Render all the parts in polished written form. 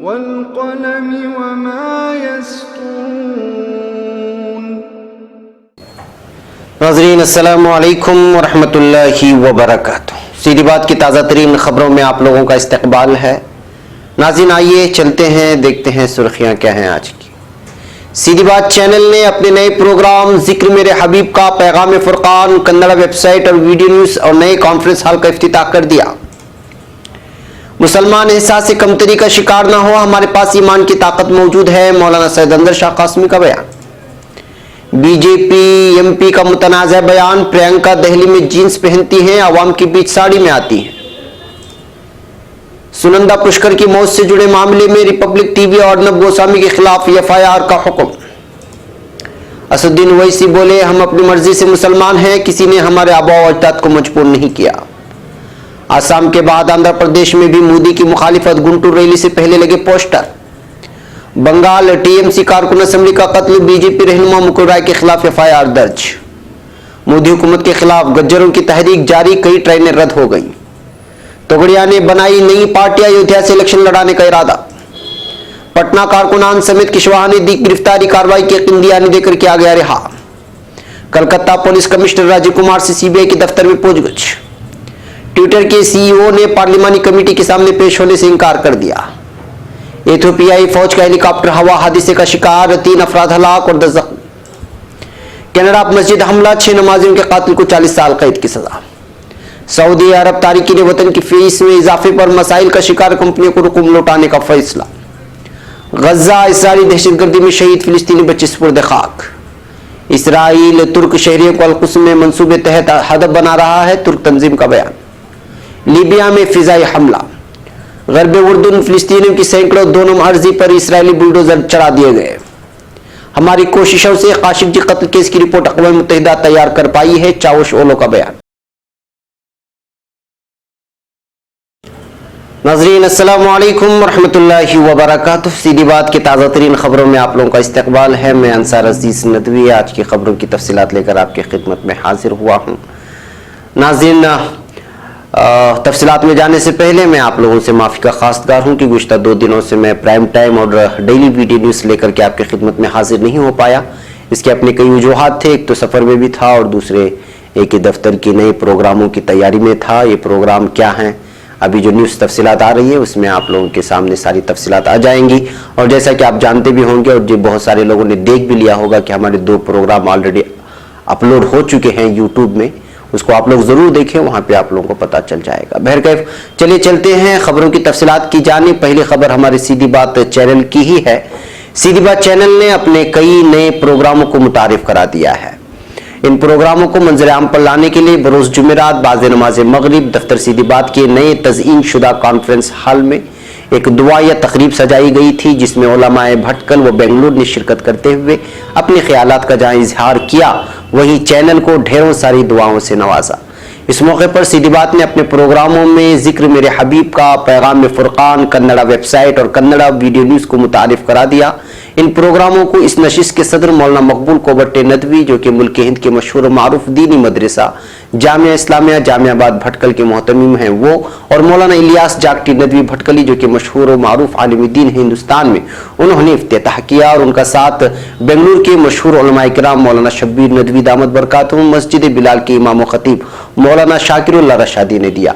वल्क़लमि वमा यस्तुरून। नाज़रीन अस्सलामु अलैकुम वरहमतुल्लाहि वबरकातुहू। सीधी बात की ताज़ा तरीन खबरों में आप लोगों का इस्तकबाल है। नाज़रीन आइए चलते हैं, देखते हैं सुर्खियां क्या हैं आज की। सीधी बात चैनल ने अपने नए प्रोग्राम जिक्र मेरे हबीब का पैगाम फुरकान कन्नड़ा वेबसाइट और वीडियो न्यूज़ और नए कॉन्फ्रेंस हॉल का इफ्तिताह कर दिया। मुसलमान एहसास से कमतरी का शिकार ना हो, हमारे पास ईमान की ताकत मौजूद है, मौलाना सैयद अंदर शाह कासमी का बयान। बीजेपी एमपी का मुतनाज़ा बयान, प्रियंका दिल्ली में जीन्स पहनती हैं, आवाम के बीच साड़ी में आती हैं। सुनंदा पुष्कर की मौत से जुड़े मामले में रिपब्लिक टीवी और अर्नब गोस्वामी के खिलाफ एफआईआर का हुक्म। असदुद्दीन ओवैसी बोले, हम अपनी मर्जी से मुसलमान हैं, किसी ने हमारे आबा व अजदाद को मजबूर नहीं किया। आसाम के बाद आंध्र प्रदेश में भी मोदी की मुखालिफत, गुंटूर रैली से पहले लगे पोस्टर। बंगाल टीएमसी कारकुन असेंबली का कत्ल, बीजेपी रहनुमा मुकुल राय के खिलाफ एफआईआर दर्ज। मोदी हुकूमत के खिलाफ गज्जरों की तहरीक जारी, कई ट्रेनें रद्द हो गई। तोगड़िया ने बनाई नई पार्टी, अयोध्या से इलेक्शन लड़ाने का इरादा। पटना कारकुनान समेत कुशवाहा ने दी गिरफ्तारी, कार्रवाई की यकीन दिलाने देकर किया गया रिहा। कलकत्ता पुलिस कमिश्नर राजीव कुमार से सीबीआई के दफ्तर में पूछगछ। ट्विटर के सीईओ ने पार्लिमानी कमेटी के सामने पेश होने से इनकार कर दिया। इथियोपियाई फौज का हेलीकॉप्टर हवा हादसे का शिकार, 3 अफराद हलाक और 10 जख्मी। कनाडा मस्जिद हमला, 6 नमाजियों के कातिल को 40 साल कैद की सजा। सऊदी अरब तारिकीन वतन की फीस में इजाफे पर मसाइल का शिकार, कंपनियों को रकूम लौटाने का फैसला। गजा इसराइली दहशतगर्दी में शहीद फिलिस्तीनी बच्चे सुपुर्द खाक। इसराइल तुर्क शहरियों को अल-कुद्स में मंसूबे तहत हदफ बना रहा है, तुर्क तंजीम का बयान। लीबिया में फिजाई हमला, गरब उर्दून फिलिस्तीनियों की सैकड़ों दोनों अर्जी पर इसराइली बुलडोजर चढ़ा दिए गए। हमारी कोशिशों से काशिकजी कत्ल केस की रिपोर्ट अक़वाम मुत्तहिदा तैयार कर पाई है, चावुश ओलो का बयान। नाज़रीन अस्सलामु अलैकुम वरहमतुल्लाहि वबरकातुहू। सीधी बात की ताज़ा तरीन खबरों में आप लोगों का इस्तकबाल है। मैं अंसार अजीज नदवी आज की खबरों की तफसीलात लेकर आपकी खिदमत में हाजिर हुआ हूँ। नाज़रीन तफसीलात में जाने से पहले मैं आप लोगों से माफ़ी का खासगार हूँ कि गुज़श्ता 2 दिनों से मैं प्राइम टाइम और डेली वीडियो न्यूज़ लेकर के आपकी खिदमत में हाजिर नहीं हो पाया। इसके अपने कई वजूहात थे, एक तो सफ़र में भी था और दूसरे एक ही दफ्तर की नए प्रोग्रामों की तैयारी में था। ये प्रोग्राम क्या हैं, अभी जो न्यूज़ तफसीलात आ रही है उसमें आप लोगों के सामने सारी तफसीलात आ जाएंगी। और जैसा कि आप जानते भी होंगे और जो बहुत सारे लोगों ने देख भी लिया होगा कि हमारे 2 प्रोग्राम ऑलरेडी अपलोड हो चुके हैं यूट्यूब में, उसको आप लोग जरूर देखें, वहां पे आप लोगों को पता चल जाएगा। बहरकैफ चलिए चलते हैं खबरों की तफसीलात की जाने। पहली खबर हमारे सीधी बात चैनल की ही है। सीधी बात चैनल ने अपने कई नए प्रोग्रामों को मुतारिफ करा दिया है। इन प्रोग्रामों को मंजर आम पर लाने के लिए बरोज जुमेरात बाज़ नमाज मगरिब दफ्तर सीधी बात के नए तज़ईन शुदा कॉन्फ्रेंस हॉल में एक दुआ या तकरीब सजाई गई थी, जिसमें उलमाए भटकल व बेंगलुरु ने शिरकत करते हुए अपने ख्यालात का जहाँ इजहार किया, वहीं चैनल को ढेरों सारी दुआओं से नवाजा। इस मौके पर सीधी बात ने अपने प्रोग्रामों में जिक्र मेरे हबीब का पैगाम फुरकान कन्नड़ा वेबसाइट और कन्नड़ा वीडियो न्यूज़ को मुतारिफ करा दिया। इन प्रोग्रामों को इस नशिस्त के सदर मौलाना मकबूल कोबट्टे नदवी, जो कि मुल्क हिंद के मशहूर मारूफ दीनी मदरसा जामिया इस्लामिया जामियाबाद भटकल के मोहतमीम हैं वो, और मौलाना इलियास जागटी नदवी भटकली, जो कि मशहूर मारूफ आलिम दीन हिंदुस्तान में, उन्होंने इफ्तिताह किया। और उनका साथ बेंगलुरु के मशहूर उलमाए किराम मौलाना शब्बीर नदवी दामद बरकातुहुम, मस्जिद बिलाल के इमाम खतीब मौलाना शाकिरुल्लाह रशादी ने दिया।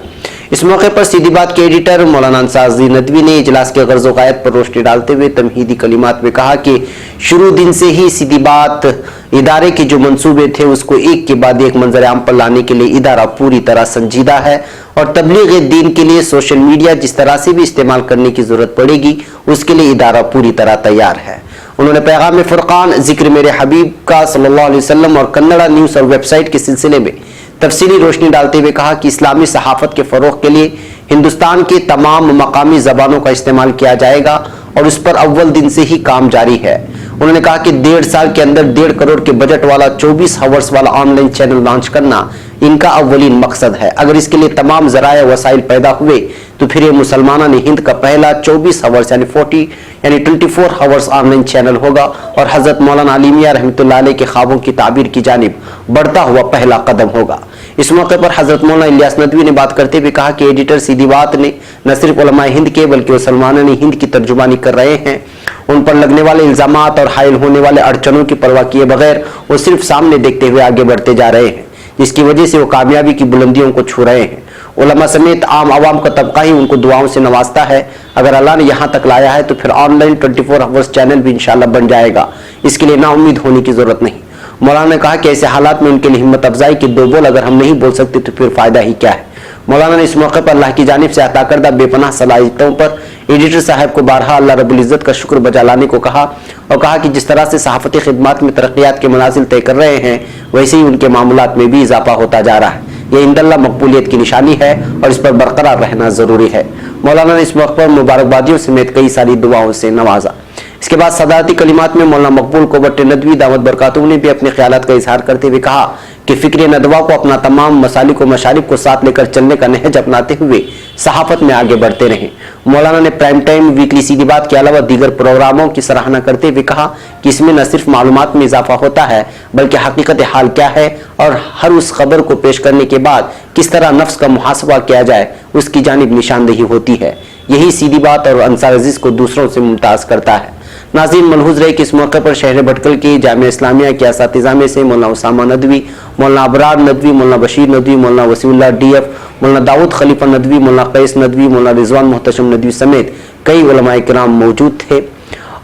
इस मौके पर सीधी बात के एडिटर मौलाना अंसारी नदवी ने इजलास के गर्ज़ व गायत पर रोशनी डालते हुए तमहीदी कलिमात में कहा कि शुरू दिन से ही सीधी बात इदारे के जो मंसूबे थे उसको एक के बाद एक मंजर आम पर लाने के लिए इदारा पूरी तरह संजीदा है, और तबलीग दीन के लिए सोशल मीडिया जिस तरह से भी इस्तेमाल करने की जरूरत पड़ेगी उसके लिए इदारा पूरी तरह तैयार है। उन्होंने पैगाम फुरकान जिक्र मेरे हबीब का सल्लल्लाहु अलैहि वसल्लम और कन्नड़ा न्यूज़ और वेबसाइट के सिलसिले में तफसीली रोशनी डालते हुए कहा कि इस्लामी सहाफत के फरोग के लिए हिंदुस्तान के तमाम मकामी ज़बानों का इस्तेमाल किया जाएगा और उस पर अव्वल दिन से ही काम जारी है। उन्होंने कहा कि 1.5 साल के अंदर 1.5 करोड़ के बजट वाला 24 आवर्स वाला ऑनलाइन चैनल लॉन्च करना इनका अव्वलीन मकसद है। अगर इसके लिए तमाम ज़राए वसाइल पैदा हुए तो फिर ये मुसलमाना हिंद का पहला 24 आवर्स यानी 24 आवर्स ऑनलाइन चैनल होगा और हजरत मौलाना अली मियां रहमतुल्लाह अलैह के ख्वाबों की ताबीर की जानिब बढ़ता हुआ पहला कदम होगा। इस मौके पर हजरत मौलाना इलियास नदवी ने बात करते हुए कहा कि एडिटर सीधी बात ने न सिर्फ उलमाए हिंद के बल्कि मुसलमानों ने हिंद की तर्जुमानी कर रहे हैं। उन पर लगने वाले इल्जामात और हायल होने वाले अड़चनों की परवाह किए बगैर वो सिर्फ सामने देखते हुए आगे बढ़ते जा रहे हैं, जिसकी वजह से वो कामयाबी की बुलंदियों को छू रहे हैं। उलमा समेत आम आवाम का तबका ही उनको दुआओं से नवाजता है। अगर अल्लाह ने यहाँ तक लाया है तो फिर ऑनलाइन 24 आवर्स चैनल भी इंशाल्लाह बन जाएगा। इसके लिए नाउम्मीद होने की जरूरत नहीं। मौलाना ने कहा कि ऐसे हालात में उनके लिए हिम्मत अफजाई की दो बोल अगर हम नहीं बोल सकते तो फिर फायदा ही क्या है। मौलाना ने इस मौके पर अल्लाह की जानिब से अता करदा बेपनाह सलाहियतों पर एडिटर साहब को बारहा अल्लाह रब्बुल इज्जत का शुक्र बजा लाने को कहा और कहा कि जिस तरह से सहाफती खिदमात में तरक्यात के मनाजिल तय कर रहे हैं वैसे ही उनके मामलात में भी इजाफा होता जा रहा है। ये इंदल्ला मकबूलियत की निशानी है और इस पर बरकरार रहना जरूरी है। मौलाना ने इस मौके पर मुबारकबादियों समेत कई सारी दुआओं से नवाजा। इसके बाद सदारती कलिमात में मौलाना मकबूल कोबट्ट नदवी दावत बरकातुहू ने भी अपने ख्यालात का इजहार करते हुए कहा कि फिक्र नदवा को अपना तमाम मसालिक व मशारिब को साथ लेकर चलने का नहज अपनाते हुए सहाफत में आगे बढ़ते रहे। मौलाना ने प्राइम टाइम वीकली सीधी बात के अलावा दीगर प्रोग्रामों की सराहना करते हुए कहा कि इसमें न सिर्फ मालूमात में इजाफा होता है बल्कि हकीकत हाल क्या है और हर उस खबर को पेश करने के बाद किस तरह नफ्स का मुहासबा किया जाए उसकी जानिब निशानदेही होती है। यही सीधी बात और अंसार अजीज को दूसरों से मुमताज करता है। नाज़रीन, मलहूज रहे कि इस मौके पर शहर भटकल के जामिया इस्लामिया के असातिज़ा में से मौलाना उसामा नदवी, मौलाना अबरार नदवी, मौलाना बशीर नदवी, मौलाना वसीउल्लाह डीएफ, मौलाना दाऊद खलीफा नदवी, मौलाना कैस नदवी, मौलाना रिजवान मोहतशम नदवी समेत कई उलमाए किराम मौजूद थे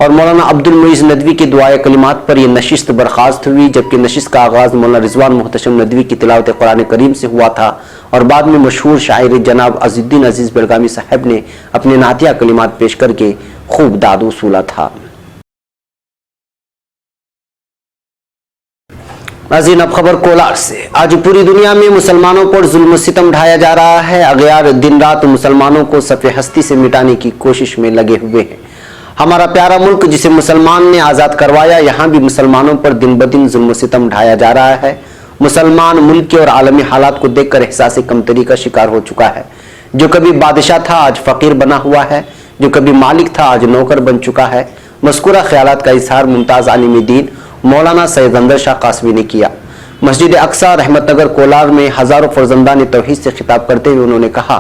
और मौलाना अब्दुल मुईज़ नदवी की दुआए कलिमात पर यह नशिस्त बर्खास्त हुई, जबकि नशिस्त का आगाज मौलाना रिजवान मोहतशम नदवी की तिलावत कुरान करीम से हुआ था और बाद में मशहूर शायर जनाब अज़ीज़ुद्दीन अजीज बेलगामी साहब ने अपने नातिया कलिमात पेश करके खूब दाद वसूला था। नाज़रीन, अब खबर कोलार से। आज पूरी दुनिया में मुसलमानों पर जुल्म सितम ढाया जा रहा है। अगयार दिन रात मुसलमानों को सफ़े हस्ती से मिटाने की कोशिश में लगे हुए हैं। हमारा प्यारा मुल्क जिसे मुसलमान ने आज़ाद करवाया, यहाँ भी मुसलमानों पर दिन ब दिन जुल्म सितम ढाया जा रहा है। मुसलमान मुल्क के और आलमी हालात को देखकर एहसास कमतरी का शिकार हो चुका है। जो कभी बादशाह था आज फ़कीर बना हुआ है, जो कभी मालिक था आज नौकर बन चुका है। मज़कूरा ख्यालात का इजहार मुमताज़ आलिम दीन मौलाना सैयद अंदर शाह कासमी ने किया। मस्जिद अक्सा रहमतनगर कोलार में हजारों फर्जंदान तौहीद से खिताब करते हुए उन्होंने कहा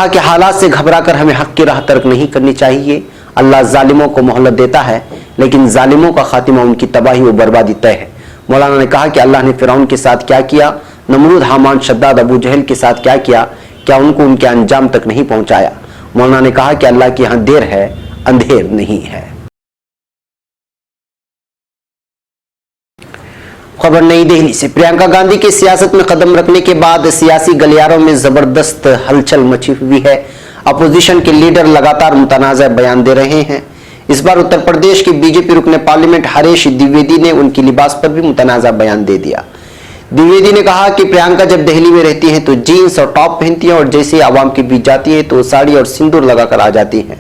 कि हालात से घबराकर हमें हक की राह तर्क नहीं करनी चाहिए। अल्लाह जालिमों को मोहलत देता है लेकिन जालिमों का खातिमा उनकी तबाही व बर्बादी तय है। मौलाना ने कहा कि अल्लाह ने फिरौन के साथ क्या किया, नमरूद, हामान, शद्दाद, अबू जहल के साथ क्या किया, क्या उनको उनके अंजाम तक नहीं पहुंचाया। मौलाना ने कहा कि अल्लाह के यहाँ देर है, अंधेर नहीं है। खबर नई दिल्ली से। प्रियंका गांधी के सियासत में कदम रखने के बाद सियासी गलियारों में जबरदस्त हलचल मची हुई है। अपोजिशन के लीडर लगातार मुतनाज़ा बयान दे रहे हैं। इस बार उत्तर प्रदेश के बीजेपी रुकने पार्लियामेंट हरीश द्विवेदी ने उनकी लिबास पर भी मुतनाज़ा बयान दे दिया। द्विवेदी ने कहा कि प्रियंका जब दिल्ली में रहती हैं तो जीन्स और टॉप पहनती हैं और जैसे आवाम के बीच जाती है तो साड़ी और सिंदूर लगाकर आ जाती हैं।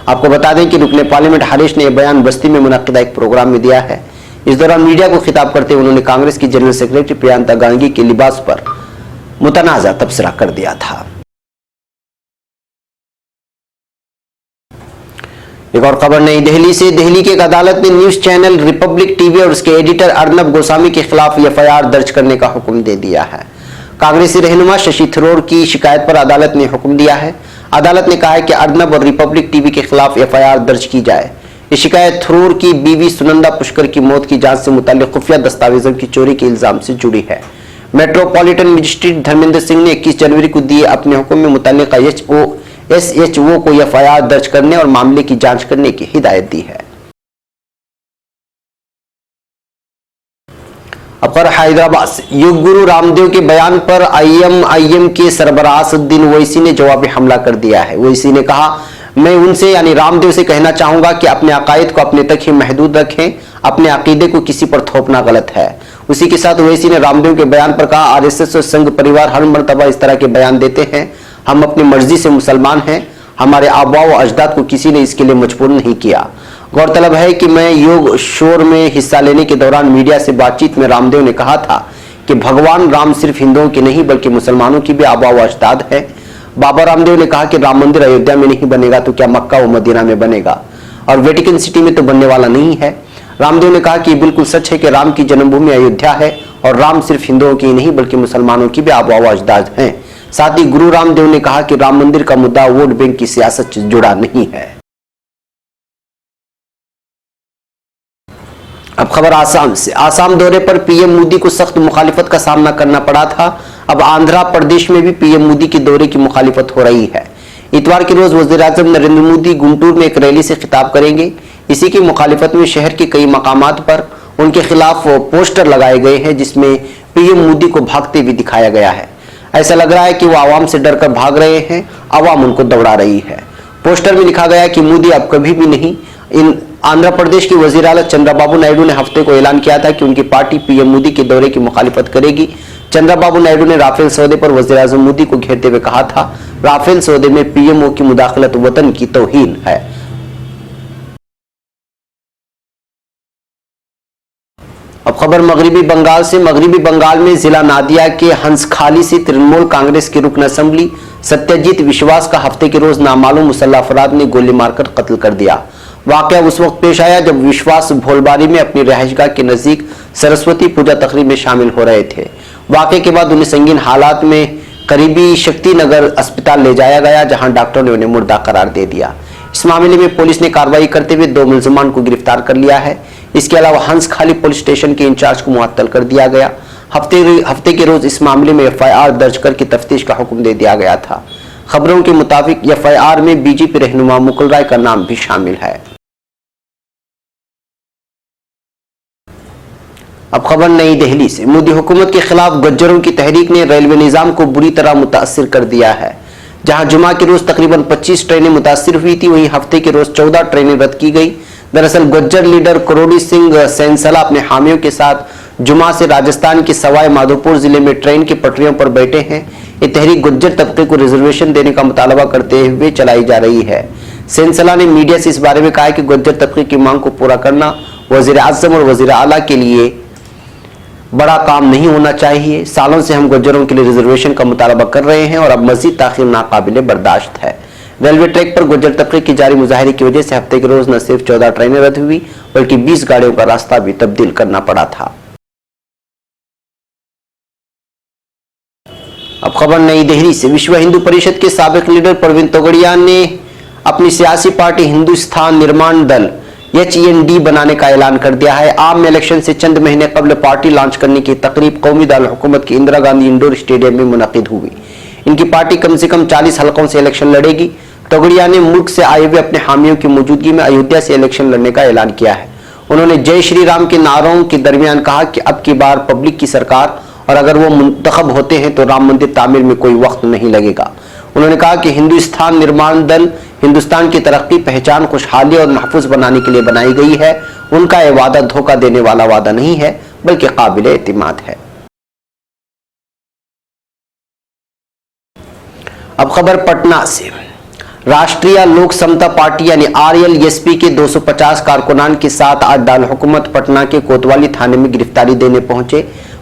आपको बता दें कि रुकने पार्लियामेंट हरीश ने यह बयान बस्ती में मुनक्किदा एक प्रोग्राम में दिया है। इस दौरान मीडिया को खिताब करते हुए उन्होंने कांग्रेस की जनरल सेक्रेटरी प्रियंका गांधी के लिबास पर मुतनाज़ा तबसरा कर दिया था। एक और खबर नई दिल्ली से। दिल्ली की एक अदालत ने न्यूज चैनल रिपब्लिक टीवी और उसके एडिटर अर्नब गोस्वामी के खिलाफ एफआईआर दर्ज करने का हुक्म दे दिया है। कांग्रेसी रहनुमा शशि थरूर की शिकायत पर अदालत ने हुक्म दिया है। अदालत ने कहा है कि अर्नब और रिपब्लिक टीवी के खिलाफ एफआईआर दर्ज की जाए। ये शिकायत थरूर की बीवी सुनंदा पुष्कर की मौत की जांच से मुताल्लिक खुफिया दस्तावेजों की चोरी के इल्जाम से जुड़ी है। मेट्रोपॉलिटन मजिस्ट्रेट धर्मेंद्र सिंह ने 21 जनवरी को दिए अपने हुक्म में मुताल्लिका SHO को एफआईआर दर्ज करने और मामले की जांच करने की हिदायत दी है। अब हैदराबाद से। योग गुरु रामदेव के बयान पर IMIM के सरबराह असदुद्दीन ओवैसी ने जवाबी हमला कर दिया है। ओवैसी ने कहा, मैं उनसे यानी रामदेव से कहना चाहूंगा कि अपने अकायद को अपने तक ही महदूद रखें, अपने अकीदे को किसी पर थोपना गलत है। उसी के साथ ओवैसी ने रामदेव के बयान पर कहा, RSS और संघ परिवार हर मर्तबा इस तरह के बयान देते हैं। हम अपनी मर्जी से मुसलमान हैं, हमारे आबा व अजदाद को किसी ने इसके लिए मजबूर नहीं किया। गौरतलब है कि मैं योग शोर में हिस्सा लेने के दौरान मीडिया से बातचीत में रामदेव ने कहा था कि भगवान राम सिर्फ हिंदुओं के नहीं बल्कि मुसलमानों की भी आबा व अजदाद है। बाबा रामदेव ने कहा कि राम मंदिर अयोध्या में नहीं बनेगा तो क्या मक्का व मदीना में बनेगा, और वेटिकन सिटी में तो बनने वाला नहीं है। रामदेव ने कहा कि बिल्कुल सच है कि राम की जन्मभूमि अयोध्या है और राम सिर्फ हिंदुओं की ही नहीं बल्कि मुसलमानों की भी आबो अजदाद हैं। साथ ही गुरु रामदेव ने कहा कि राम मंदिर का मुद्दा वोट बैंक की सियासत से जुड़ा नहीं है। अब खबर आसाम से। आसाम दौरे पर पीएम मोदी को सख्त मुखालिफत का सामना करना पड़ा था। अब आंध्र प्रदेश में भी पीएम मोदी के दौरे की मुखालिफत हो रही है। इतवार के रोज वज़ीर-ए-आज़म नरेंद्र मोदी गुंटूर में एक रैली से खिताब करेंगे। इसी की मुखालिफत में शहर के कई मकामात पर उनके खिलाफ पोस्टर लगाए गए हैं, जिसमें पीएम मोदी को भागते हुए दिखाया गया है। ऐसा लग रहा है कि वो आवाम से डरकर भाग रहे हैं, आवाम उनको दौड़ा रही है। पोस्टर में लिखा गया कि मोदी अब कभी भी नहीं। आंध्र प्रदेश की वजीर आला चंद्रबाबू नायडू ने हफ्ते को ऐलान किया था कि उनकी पार्टी पीएम मोदी के दौरे की मुखालिफत करेगी। चंद्रबाबू नायडू ने राफेल सौदे पर वज़ीर-ए-आज़म मोदी को घेरते हुए कहा था, राफेल सौदे में पीएमओ की मुदाखलत वतन की तौहीन है। अब खबर मगरिबी बंगाल से। मगरिबी बंगाल में जिला नादिया के हंसखाली से तृणमूल कांग्रेस के रुकन असेंबली सत्यजीत विश्वास का हफ्ते के रोज नामालूम मुसल्लह अफराद ने गोली मारकर कत्ल कर दिया। वाकया उस वक्त पेश आया जब विश्वास भोलबारी में अपनी रिहाइशगाह के नजदीक सरस्वती पूजा तकरीब में शामिल हो रहे थे। वाकये के बाद उन्हें संगीन हालात में करीबी शक्ति नगर अस्पताल ले जाया गया, जहां डॉक्टरों ने उन्हें मुर्दा करार दे दिया। इस मामले में पुलिस ने कार्रवाई करते हुए 2 मुल्जिमान को गिरफ्तार कर लिया है। इसके अलावा हंसखाली पुलिस स्टेशन के इंचार्ज को मुअत्तल कर दिया गया। हफ्ते के रोज इस मामले में एफआईआर दर्ज करके तफ्तीश का हुक्म दे दिया गया था। खबरों के मुताबिक एफआईआर में बीजेपी रहनुमा मुकुल राय का नाम भी शामिल है। अब खबर नई दिल्ली से। मोदी हुकूमत के खिलाफ गज्जरों की तहरीक ने रेलवे निजाम को बुरी तरह मुतासिर कर दिया है। जहां जुमा के रोज तकरीबन 25 ट्रेनें मुतासिर हुई थी, वहीं हफ्ते के रोज 14 ट्रेनें रद्द की गई। दरअसल गज्जर लीडर करोड़ी सिंह सेंसला अपने हामियों के साथ जुमा से राजस्थान के सवाई माधोपुर जिले में ट्रेन की पटरियों पर बैठे हैं। ये तहरीक गुज्जर तबके को रिजर्वेशन देने का मुतालबा करते हुए चलाई जा रही है। सेंसला ने मीडिया से इस बारे में कहा कि गुज्जर तबके की मांग को पूरा करना वज़ीर-ए-आज़म और वज़ीर आला के लिए बड़ा काम नहीं होना चाहिए। सालों से हम गुज्जरों के लिए रिजर्वेशन का मुतालबा कर रहे हैं और अब मजीद ताखीर नाकाबिले बर्दाश्त है। रेलवे ट्रैक पर गुज्जर तबके की जारी मुजाहरे की वजह से हफ्ते के रोज न सिर्फ 14 ट्रेनें रद्द हुई बल्कि 20 गाड़ियों का रास्ता भी तब्दील करना पड़ा था। अब खबर नई दिल्ली से। विश्व हिंदू परिषद के साबिक लीडर प्रवीण तोगड़िया ने अपनी सियासी पार्टी हिंदुस्तान निर्माण दल HND बनाने का ऐलान कर दिया है। आम इलेक्शन से चंद महीने कबल पार्टी लॉन्च करने की तकरीब कौमी दारुल हुकूमत के इंदिरा गांधी इंडोर स्टेडियम में मुनक़िद हुई। इनकी पार्टी कम से कम 40 हलकों से इलेक्शन लड़ेगी। तोगड़िया ने मुल्क से आए हुए अपने हामियों की मौजूदगी में अयोध्या से इलेक्शन लड़ने का ऐलान किया है। उन्होंने जय श्री राम के नारों के दरमियान कहा कि अब की बार पब्लिक की सरकार और अगर वो मुंतखब होते हैं तो राम मंदिर तामीर में कोई वक्त नहीं लगेगा। उन्होंने कहा कि हिंदुस्तान निर्माण दल हिंदुस्तान की तरक्की, पहचान, खुशहाली और महफूज बनाने के लिए बनाई गई है। उनका यह वादा धोखा देने वाला वादा नहीं है बल्कि काबिल एतिमाद है। अब खबर पटना से। राष्ट्रीय लोक समता पार्टी यानी RLSP के 250 कारकुनान के साथ आज दारुल हुकूमत पटना के कोतवाली थाने में गिरफ्तारी देने पहुंचे।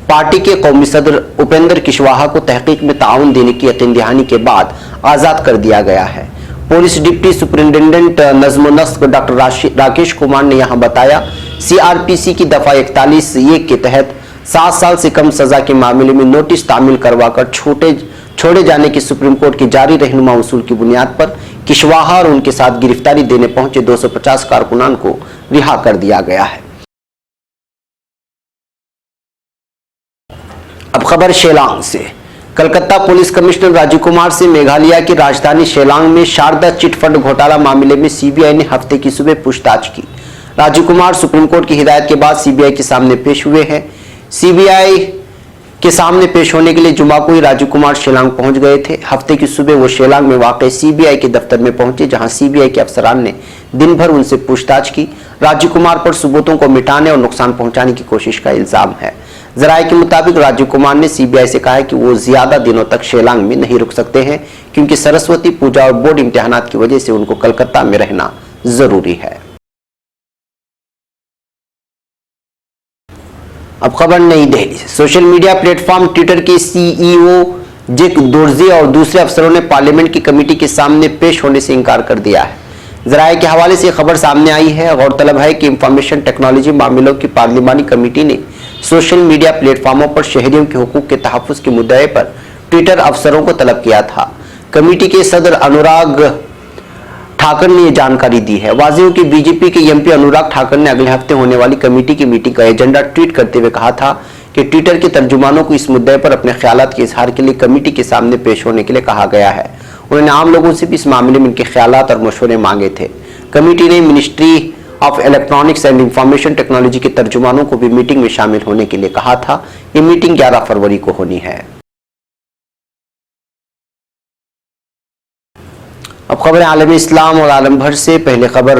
पार्टी के कौमी सदर उपेंद्र कुशवाहा को तहकीक में ताउन देने की यकीन दहानी के बाद आजाद कर दिया गया है। पुलिस डिप्टी सुपरिंटेंडेंट नज़्म-ओ-नस्क डॉक्टर राकेश कुमार ने यहां बताया, CRPC की दफा 41(1) के तहत 7 साल से कम सजा के मामले में नोटिस तामील करवाकर छोड़े जाने की सुप्रीम कोर्ट की जारी रहनुमा उसूल की बुनियाद पर कुशवाहा और उनके साथ गिरफ्तारी देने पहुंचे 250 कारकुनान को रिहा कर दिया गया है। अब खबर शिलांग से। कलकत्ता पुलिस कमिश्नर राजीव कुमार से मेघालय की राजधानी शिलांग में शारदा चिट फंड घोटाला मामले में CBI ने हफ्ते की सुबह पूछताछ की। राजीव कुमार सुप्रीम कोर्ट की हिदायत के बाद CBI के सामने पेश हुए हैं। CBI के सामने पेश होने के लिए जुमा को ही राजीव कुमार शिलांग पहुंच गए थे। हफ्ते की सुबह वो शिलांग में वाक़ई CBI के दफ्तर में पहुंचे, जहां CBI के अफसरान ने दिन भर उनसे पूछताछ की। राजीव कुमार पर सबूतों को मिटाने और नुकसान पहुंचाने की कोशिश का इल्जाम है। जराये के मुताबिक राजीव कुमार ने CBI से कहा है कि वो ज्यादा दिनों तक शिलांग में नहीं रुक सकते हैं, क्योंकि सरस्वती पूजा और बोर्ड इम्तिहानात की वजह से उनको कलकत्ता में रहना जरूरी है। अब खबर नई दिल्ली से। सोशल मीडिया प्लेटफॉर्म ट्विटर के CEO जैक दोर्जे और दूसरे अफसरों ने पार्लियामेंट की कमेटी के सामने पेश होने से इनकार कर दिया है। जराये के हवाले से खबर सामने आई है। गौरतलब है कि इंफॉर्मेशन टेक्नोलॉजी मामलों की पार्लिमानी कमेटी ने सोशल मीडिया प्लेटफॉर्मों पर शहरियों के हुकूक के तहफ़्फ़ुज़ के मुद्दे पर ट्विटर अफसरों को तलब किया था। कमेटी के सदर अनुराग ठाकर ने यह जानकारी दी है। वाज़ेह हो कि बीजेपी के एमपी अनुराग ठाकर ने अगले हफ्ते होने वाली कमेटी की मीटिंग का एजेंडा ट्वीट करते हुए कहा था कि ट्विटर के तर्जुमानों को इस मुद्दे पर अपने ख्यालात के इजहार के लिए कमेटी के सामने पेश होने के लिए कहा गया है। उन्होंने आम लोगों से भी इस मामले में उनके ख्यालात और मशवरे मांगे थे। कमेटी ने ministry of electronics and information technology के तर्जुमानों को भी मीटिंग में शामिल होने के लिए कहा था। ये मीटिंग 11 फरवरी को होनी है। अब खबरें आलम इस्लाम और आलम भर से। पहले खबर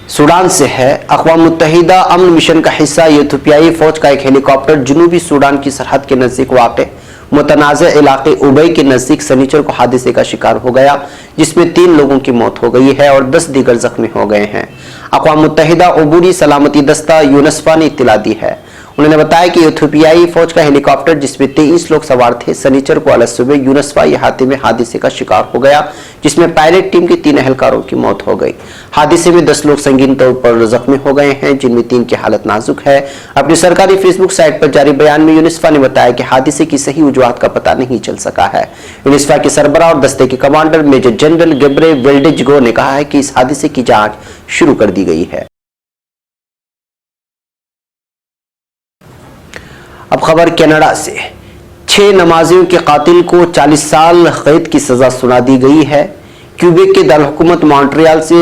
सूडान से है। अक़वाम मुत्तहिदा अमन मिशन का हिस्सा इथियोपियाई फौज का एक हेलीकॉप्टर जनूबी सूडान की सरहद के नजदीक वाक़े मुतनाज़ इलाके उबई के नजदीक सनीचर को हादसे का शिकार हो गया, जिसमें 3 लोगों की मौत हो गई है और 10 दीगर जख्मी हो गए हैं। अक़वाम मुत्तहिदा अबूरी सलामती दस्ता यूनस्फा ने इत्तला दी है। उन्होंने बताया कि इथियोपियाई फौज का हेलीकॉप्टर जिसमें 23 लोग सवार थे सनीचर को अलग सुबह यूनस्फा इहाते में हादसे का शिकार हो गया, जिसमें पायलट टीम के 3 एहलकारों की मौत हो गई। हादसे में 10 लोग संगीन तौर पर जख्मी हो गए हैं, जिनमें 3 की हालत नाजुक है। अपनी सरकारी फेसबुक साइट पर जारी बयान में यूनस्फा ने बताया कि हादसे की सही वजूहात का पता नहीं चल सका है। यूनस्फा के सरबराह और दस्ते के कमांडर मेजर जनरल गेब्रे वेल्डेजगो ने कहा है कि इस हादसे की जांच शुरू कर दी गई है। अब खबर कनाडा से। 6 नमाजियों के कातिल को 40 साल कैद की सजा सुना दी गई है। क्यूबेक के दारकूमत मॉन्ट्रियल से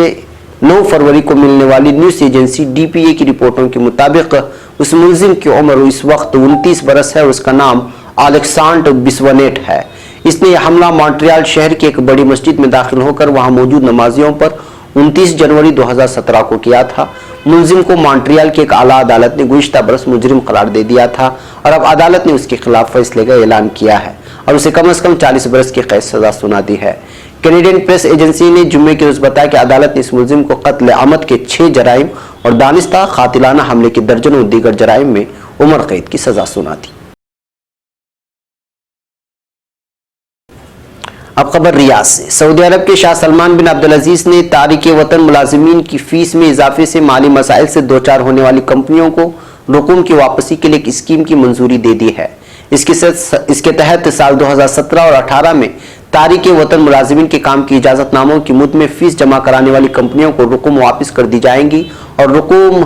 9 फरवरी को मिलने वाली न्यूज एजेंसी डीपीए की रिपोर्टों के मुताबिक उस मुलजिम की उम्र इस वक्त 29 बरस है और उसका नाम अलेक्सांडर बिस्वनेट है। इसने यह हमला मॉन्ट्रियल शहर की एक बड़ी मस्जिद में दाखिल होकर वहां मौजूद नमाजियों पर 29 जनवरी 2017 को किया था। मुलजिम को मॉन्ट्रियल की एक आला अदालत ने गुज़िश्ता बरस मुजरिम करार दे दिया था और अब अदालत ने उसके खिलाफ फैसले का ऐलान किया है और उसे कम से कम 40 बरस की कैद सजा सुना दी है। कैनेडियन प्रेस एजेंसी ने जुम्मे के रोज बताया कि अदालत ने इस मुलजिम को कत्ल आमद के 6 जराइम और दानिस्ता कातिलाना हमले के दर्जनों दीगर जराइम में उम्र कैद की सजा सुना दी। अब खबर रियाद से। सऊदी अरब के शाह सलमान बिन अब्दुल अजीज ने तारिके वतन मुलाजिमीन की फीस में इजाफे से माली मसाइल से दो चार होने वाली कंपनियों को रकूम की वापसी के लिए एक स्कीम की मंजूरी दे दी है। इसके तहत साल 2017 और 18 में तारिके वतन मुलाजिमीन के काम की इजाजतनामों की मुद्दत में फीस जमा कराने वाली कंपनियों को रकूम वापस कर दी जाएंगी और रकूम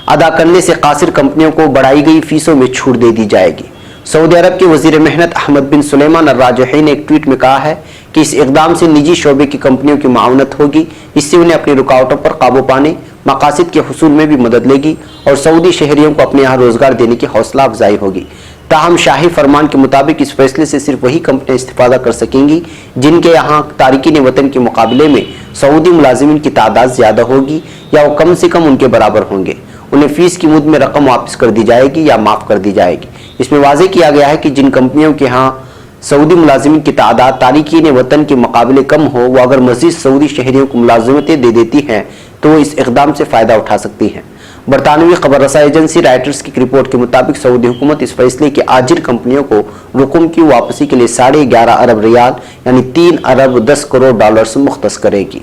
अदा करने से कासिर कंपनियों को बढ़ाई गई फीसों में छूट दे दी जाएगी। सऊदी अरब के वजीर मेहनत अहमद बिन सुलेमान अल-राजही ने एक ट्वीट में कहा है कि इस इकदाम से निजी शोबे की कंपनियों की मावनत होगी। इससे उन्हें अपनी रुकावटों पर काबू पाने, मकासद के हुसूल में भी मदद लेगी और सऊदी शहरियों को अपने यहाँ रोजगार देने की हौसला अफजाई होगी। ताहम शाही फरमान के मुताबिक इस फैसले से सिर्फ वही कंपनियां इस्तेफादा कर सकेंगी जिनके यहाँ तारिकीन वतन के मुकाबले में सऊदी मुलाजिमीन की तादाद ज्यादा होगी या वो कम से कम उनके बराबर होंगे। उन्हें फीस की मुद्दत में रकम वापस कर दी जाएगी या माफ कर दी जाएगी। इसमें वाज़ेह किया गया है कि जिन कंपनियों के यहाँ सऊदी मुलाजिमीन की तादाद तारिकीन वतन के मुकाबले कम हो, वो अगर मज़ीद सऊदी शहरियों को मुलाजिमतें दे देती हैं तो वो इस इक़दाम से फ़ायदा उठा सकती हैं। बरतानवी खबर रसा एजेंसी राइटर्स की रिपोर्ट के मुताबिक सऊदी हुकूमत इस फैसले की आजिर कंपनियों को रकूम की वापसी के लिए 11.5 अरब रियाल यानी 3 अरब 10 करोड़ डॉलर से मुख्तस करेगी।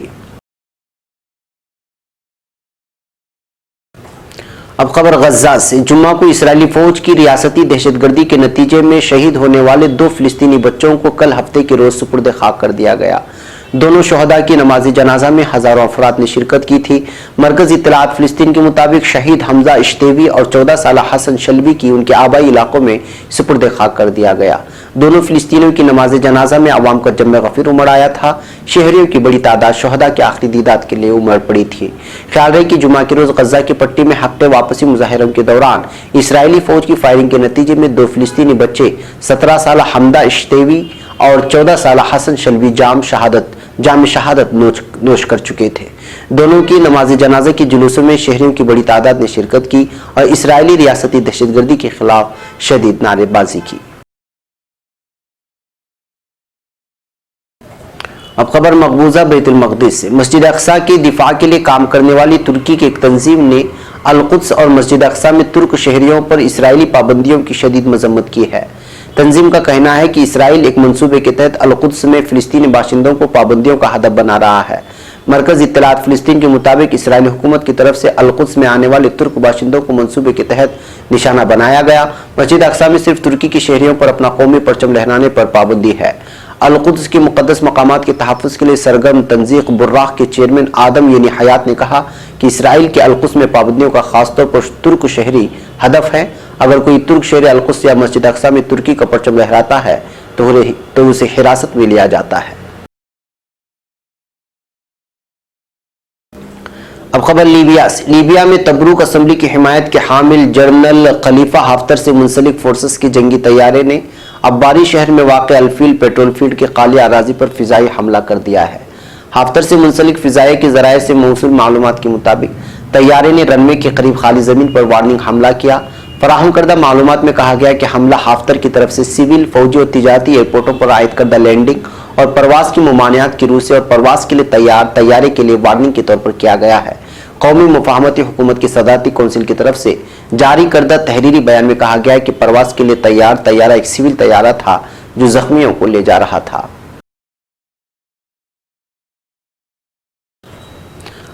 अब खबर गजा से। जुम्मा को इस्राएली फौज की रियासती दहशतगर्दी के नतीजे में शहीद होने वाले 2 फिलिस्तीनी बच्चों को कल हफ्ते के रोज सुपुर्द खाक कर दिया गया। दोनों शहदा की नमाजी जनाजा में हजारों अफराद ने शिरकत की थी। मरकजी इत्तलात फिलिस्तीन के मुताबिक शहीद हमजा इश्तेवी और 14 साल हसन शल्बी की उनके आबाई इलाकों में सुपुर्द खाक कर दिया गया। दोनों फिलिस्तीनियों की नमाज जनाजा में अवाम का जम्मे गफीर उमड़ आया था। शहरियों की बड़ी तादाद शहदा के आखिरी दीदात के लिए उमड़ पड़ी थी। ख्याल रहे कि जुमा के रोज गजा की पट्टी में हफ्ते वापसी मुजाहिरों के दौरान इसराइली फौज की फायरिंग के नतीजे में 2 फिलिस्तीनी बच्चे 17 साल हमदा इश्तेवी और 14 साल हसन शल्बी जाम शहादत नोश कर चुके थे। दोनों की नमाज जनाजे के जुलूसों में शहरियों की बड़ी तादाद ने शिरकत की और इसराइली रियासती दहशतगर्दी के खिलाफ शदीद नारेबाजी की। अब खबर मकबूजा बैतुल मक़दिस से। मस्जिद अक़सा के दिफा के लिए काम करने वाली तुर्की की एक तंजीम ने अल-कुद्स और मस्जिद अक़सा में तुर्क शहरियों पर इसराइली पाबंदियों की शदीद मजम्मत की है। तंजीम का कहना है कि इसराइल एक मंसूबे के तहत अल-कुद्स में फिलिस्तीनी बाशिंदों को पाबंदियों का हदफ बना रहा है। मरकज इत्तलात फिलिस्तीन के मुताबिक इसराइली हुकूमत की तरफ से अल-कुद्स में आने वाले तुर्क बाशिंदों को मंसूबे के तहत निशाना बनाया गया। मस्जिद अक्सा में सिर्फ तुर्की के शहरियों पर अपना कौमी परचम लहराने पर पाबंदी है। अल-कुद्स के मुक़द्दस मकामात के तहफ़्फ़ुज़ के लिए सरगर्म तंजीक बुर्राक के चेयरमैन आदम यानी हयात ने कहा कि इसराइल के अल-कुद्स में पाबंदियों का खासतौर पर तुर्क शहरी हदफ है। अगर कोई तुर्क शहरी अल-कुद्स या मस्जिद अक्सा में तुर्की का परचम लहराता है तो उसे हिरासत में लिया जाता है। अब खबर लीबिया से। लीबिया में तब्रूक असम्बली की हिमायत के हामिल जनरल खलीफा हफ्तर से मुंसलिक फोर्सेस के जंगी तैयारे ने अब्बारी शहर में वाक़ अलफील पेट्रोल फील्ड के खाली अराजी पर फिजाई हमला कर दिया है। हफ्तर से मुंसलिक फिजाई के जराये से मौसूल मालूमात के मुताबिक तैयारे ने रनवे के करीब खाली जमीन पर वार्निंग हमला किया। फराहम करदा मालूमात में कहा गया कि हमला हफ्तर की तरफ से सिविल, फौजी और तिजारती एयरपोर्टों पर आयद करदा लैंडिंग और प्रवास की ममानियात की रूह से और प्रवास के लिए तैयारे के लिए वार्निंग के तौर पर किया गया है। कौमी मुफाहमती हुकूमत की सदारती कौंसिल की तरफ से जारी करदा तहरीरी बयान में कहा गया है कि प्रवास के लिए तैयारा एक सिविल तैयारा था जो जख्मियों को ले जा रहा था।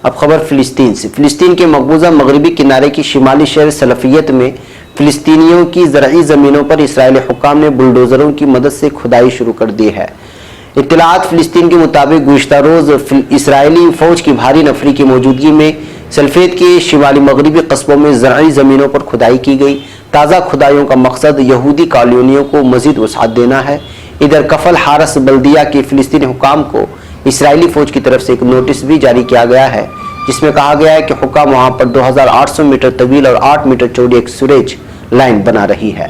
अब खबर फिलिस्तीन से। फिलिस्तीन के मकबूजा मगरबी किनारे की शिमाली शहर सलफियत में फिलिस्तीनियों की ज़रई ज़मीनों पर इसराइली हुक्काम ने बुलडोज़रों की मदद से खुदाई शुरू कर दी है। इत्तलात फिलिस्तीन के मुताबिक गुज़िश्ता रोज़ इसराइली फ़ौज की भारी नफरी की मौजूदगी में सल्फेत के शिमाली मगरबी कस्बों में ज़रई ज़मीनों पर खुदाई की गई। ताज़ा खुदाइयों का मकसद यहूदी कॉलोनियों को मज़ीद वसाअत देना है। इधर कफल हारस बल्दिया के फिलिस्तीनी हुक्काम को इसराइली फ़ौज की तरफ से एक नोटिस भी जारी किया गया है, जिसमें कहा गया है कि हुक्काम वहां पर 2800 मीटर तवील और 8 मीटर चौड़ी एक सुरेज लाइन बना रही है।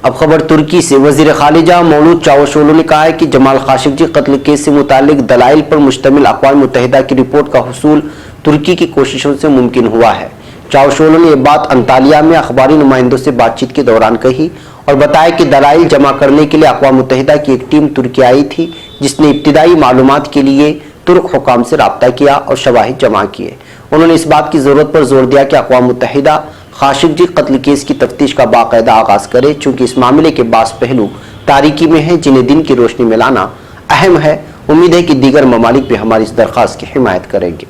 अब खबर तुर्की से। वजीर खालिजा मौलूद चावशोलू ने कहा है कि जमाल खाशोगी कत्ल केस से मुतालिक दलाइल पर मुश्तमिल अक़वाम मुत्तहिदा की रिपोर्ट का हुसूल तुर्की की कोशिशों से मुमकिन हुआ है। चावशोलू ने यह बात अंतालिया में अखबारी नुमाइंदों से बातचीत के दौरान कही और बताया कि दलाइल जमा करने के लिए अक़वाम मुत्तहिदा की एक टीम तुर्की आई थी, जिसने इब्तिदाई मालूमात के लिए तुर्क हुकाम से रब्ता किया और शवाहिद जमा किए। उन्होंने इस बात की ज़रूरत पर जोर दिया कि अक़वाम मुत्तहिदा खाशोगी कत्ल केस की तफ्तीश का बाकायदा आगाज करे, चूंकि इस मामले के बास पहलू तारीकी में हैं जिन्हें दिन की रोशनी में लाना अहम है। उम्मीद है कि दीगर ममालिक भी हमारी इस दरख्वास्त की हिमायत करेंगे।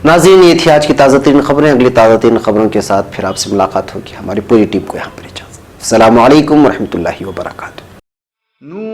नाज़रीन, ये थी आज की ताज़ा तरीन खबरें। अगली ताज़ा तरीन खबरों के साथ फिर आपसे मुलाकात होगी। हमारी पूरी टीम को यहाँ पर इजाज़त। अस्सलामु अलैकुम व रहमतुल्लाहि व बरकातुहू।